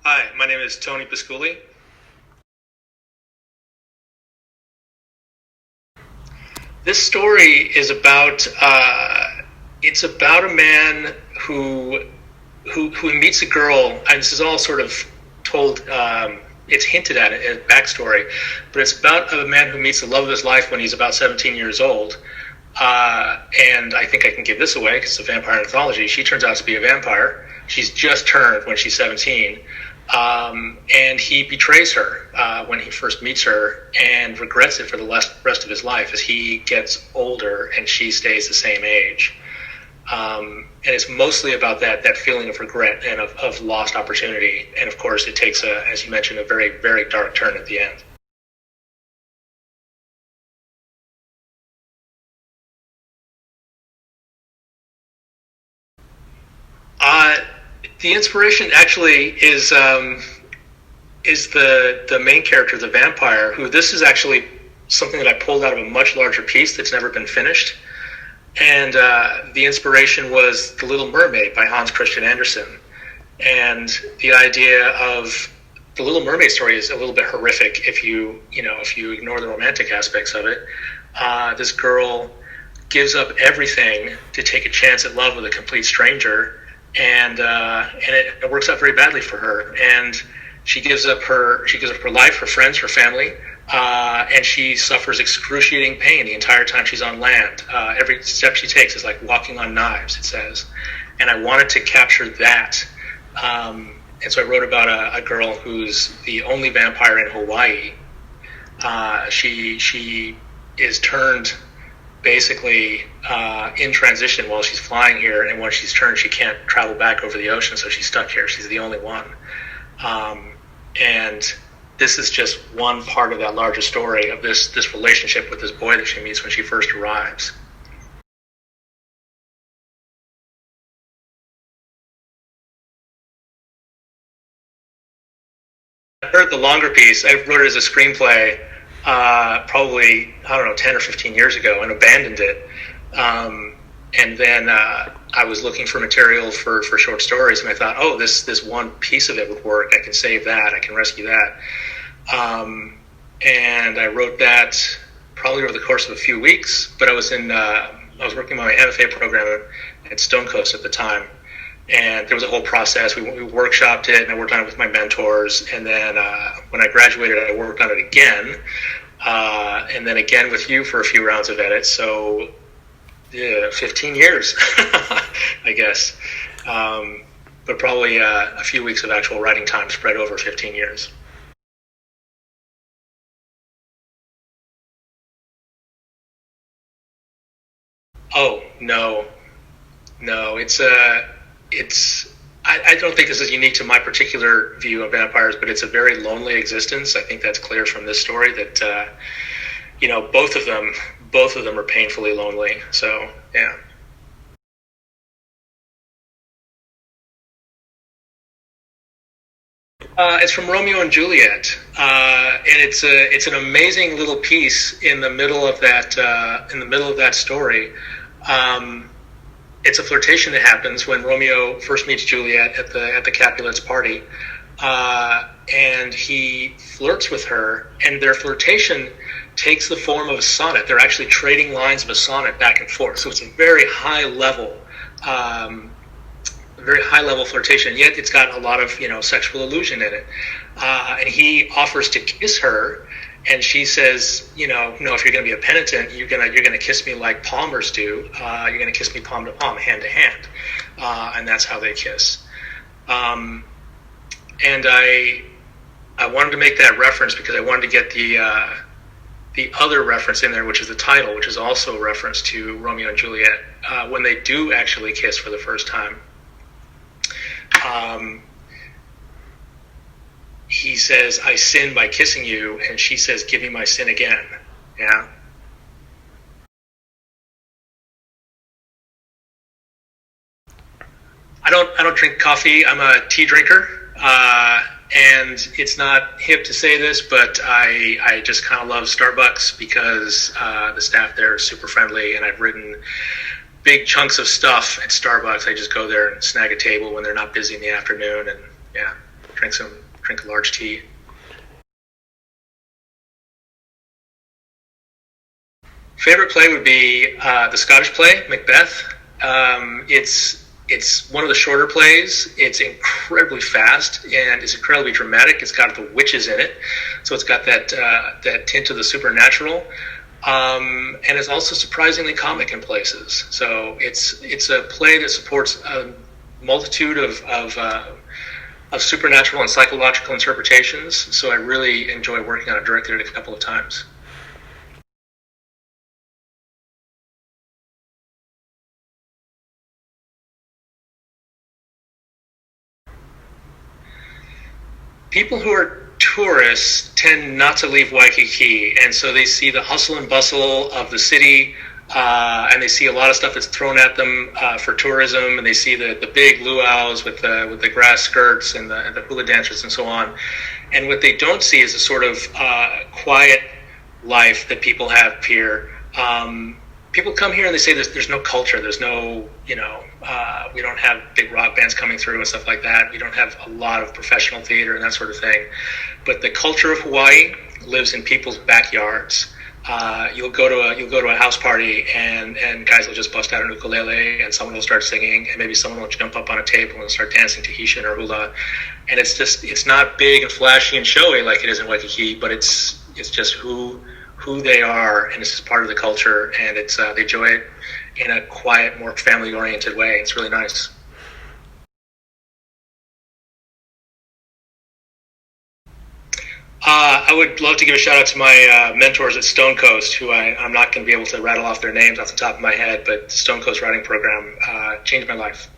Hi, my name is Tony Pisculli. This story is about it's about a man who meets a girl, and this is all sort of told. It's hinted at it in backstory, but it's about a man who meets the love of his life when he's about 17 years old. And I think I can give this away because it's a vampire anthology. She turns out to be a vampire. She's just turned when she's 17. And he betrays her when he first meets her and regrets it for the rest of his life as he gets older and she stays the same age. And it's mostly about that feeling of regret and of lost opportunity. And of course, it takes, as you mentioned, a very, very dark turn at the end. The inspiration actually is the main character, the vampire, who this is actually something that I pulled out of a much larger piece that's never been finished. And the inspiration was The Little Mermaid by Hans Christian Andersen. And the idea of the Little Mermaid story is a little bit horrific if you ignore the romantic aspects of it. This girl gives up everything to take a chance at love with a complete stranger, and it works out very badly for her. And she gives up her life, her friends, her family, and she suffers excruciating pain the entire time she's on land. Every step she takes is like walking on knives, it says. And I wanted to capture that. And so I wrote about a girl who's the only vampire in Hawaii. She is turned basically in transition while she's flying here, and when she's turned, she can't travel back over the ocean, so she's stuck here. She's the only one. And this is just one part of that larger story of this relationship with this boy that she meets when she first arrives. I heard the longer piece. I wrote it as a screenplay probably, 10 or 15 years ago and abandoned it. And then I was looking for material for short stories, and I thought, oh, this one piece of it would work. I can save that. I can rescue that. And I wrote that probably over the course of a few weeks. But I was working on my MFA program at Stonecoast at the time, and there was a whole process. We workshopped it, and I worked on it with my mentors. And then when I graduated, I worked on it again, and then again with you for a few rounds of edits. So 15 years, I guess. But probably a few weeks of actual writing time spread over 15 years. Oh, no. I don't think this is unique to my particular view of vampires, but it's a very lonely existence. I think that's clear from this story that, both of them are painfully lonely. So, yeah. It's from Romeo and Juliet, and it's an amazing little piece in the middle of that story. It's a flirtation that happens when Romeo first meets Juliet at the Capulets' party, and he flirts with her, and their flirtation takes the form of a sonnet. They're actually trading lines of a sonnet back and forth. So it's a very high level flirtation, yet it's got a lot of sexual illusion in it. And he offers to kiss her, and she says, no, if you're going to be a penitent, you're gonna kiss me like palmers do. You're going to kiss me palm to palm, hand to hand, and that's how they kiss. And I wanted to make that reference because I wanted to get the other reference in there, which is the title, which is also a reference to Romeo and Juliet when they do actually kiss for the first time. He says, I sin by kissing you, and she says, give me my sin again. Yeah. I don't drink coffee. I'm a tea drinker. And it's not hip to say this, but I just kind of love Starbucks because the staff there is super friendly, and I've written big chunks of stuff at Starbucks. I just go there and snag a table when they're not busy in the afternoon, and yeah, drink a large tea. Favorite play would be the Scottish play, Macbeth. It's one of the shorter plays. It's incredibly fast and it's incredibly dramatic. It's got the witches in it, so it's got that tint of the supernatural, and it's also surprisingly comic in places. So it's a play that supports a multitude of supernatural and psychological interpretations. So I really enjoy working on it. Directed it a couple of times. People who are tourists tend not to leave Waikiki, and so they see the hustle and bustle of the city, and they see a lot of stuff that's thrown at them for tourism, and they see the big luau's with the grass skirts and the hula dancers and so on. And what they don't see is a sort of quiet life that people have here. People come here and they say there's no culture, there's no, we don't have big rock bands coming through and stuff like that. We don't have a lot of professional theater and that sort of thing. But the culture of Hawaii lives in people's backyards. You'll go to a house party and guys will just bust out an ukulele and someone will start singing and maybe someone will jump up on a table and start dancing Tahitian or hula. And it's not big and flashy and showy like it is in Waikiki, but it's just who they are, and this is part of the culture, and it's they enjoy it in a quiet, more family-oriented way. It's really nice. I would love to give a shout out to my mentors at Stone Coast, who I'm not going to be able to rattle off their names off the top of my head, but Stone Coast writing program changed my life.